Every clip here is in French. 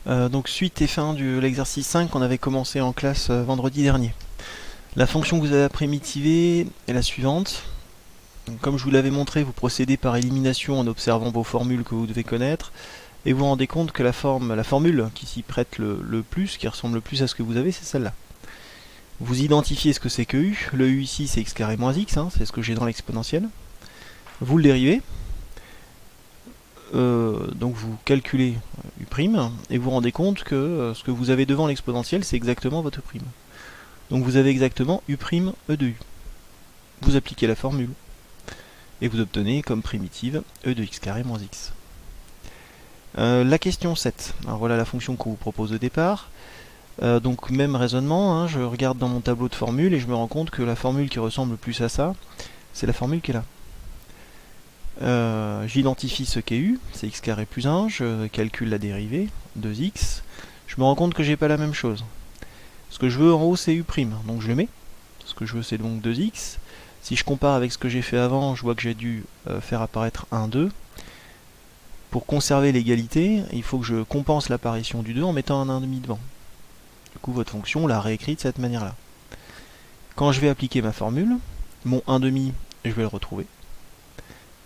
Donc suite et fin de l'exercice 5 qu'on avait commencé en classe vendredi dernier. La fonction que vous avez à primitiver est la suivante. Donc, comme je vous l'avais montré, vous procédez par élimination en observant vos formules que vous devez connaître, et vous vous rendez compte que la formule qui s'y prête le plus, qui ressemble le plus à ce que vous avez, c'est celle-là. Vous identifiez ce que c'est que u. Le u ici c'est x carré moins x, c'est ce que j'ai dans l'exponentielle. Vous le dérivez. Donc vous calculez u' et vous vous rendez compte que ce que vous avez devant l'exponentielle c'est exactement votre prime. Donc vous avez exactement u' e de u. Vous appliquez la formule et vous obtenez comme primitive e de x carré moins x. La question 7. Alors voilà la fonction qu'on vous propose au départ. Donc même raisonnement, je regarde dans mon tableau de formules et je me rends compte que la formule qui ressemble le plus à ça, c'est la formule qui est là. J'identifie ce qu'est u, c'est x carré plus 1, je calcule la dérivée, 2x. Je me rends compte que j'ai pas la même chose. Ce que je veux en haut c'est u', donc je le mets. Ce que je veux c'est donc 2x. Si je compare avec ce que j'ai fait avant, je vois que j'ai dû faire apparaître 1, 2. Pour conserver l'égalité, il faut que je compense l'apparition du 2 en mettant un 1,5 devant. Du coup votre fonction, on l'a réécrite de cette manière-là. Quand je vais appliquer ma formule, mon 1,5, je vais le retrouver.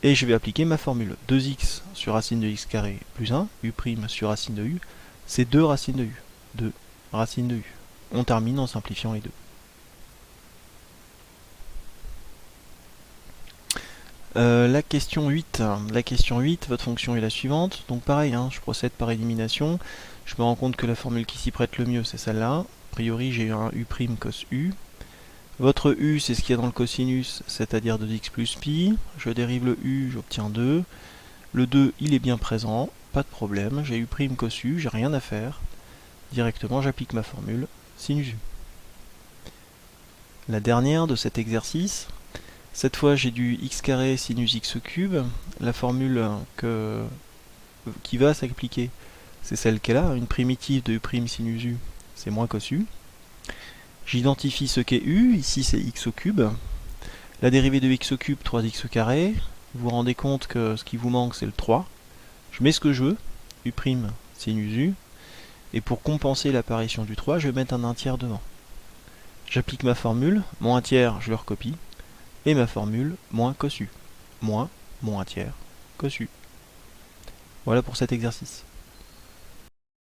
Et je vais appliquer ma formule. 2x sur racine de x carré plus 1, u' sur racine de u, c'est 2 racines de u. 2 racines de u. On termine en simplifiant les deux. La question 8. La question 8, votre fonction est la suivante. Donc pareil, je procède par élimination. Je me rends compte que la formule qui s'y prête le mieux, c'est celle-là. A priori, j'ai un u' cos u. Votre u, c'est ce qu'il y a dans le cosinus, c'est-à-dire 2x plus pi. Je dérive le u, j'obtiens 2. Le 2, il est bien présent, pas de problème. J'ai u' cos u, j'ai rien à faire. Directement, j'applique ma formule sinus u. La dernière de cet exercice, cette fois j'ai du x carré sinus x cube. La formule qui va s'appliquer, c'est celle qu'elle a, une primitive de u' sinus u, c'est moins cos u. J'identifie ce qu'est u, ici c'est x au cube. La dérivée de x au cube, 3x carré. Vous vous rendez compte que ce qui vous manque c'est le 3. Je mets ce que je veux, u' sinus u. Et pour compenser l'apparition du 3, je vais mettre un 1 tiers devant. J'applique ma formule, mon 1 tiers je le recopie. Et ma formule, moins cos u. Moins mon 1 tiers cos u. Voilà pour cet exercice.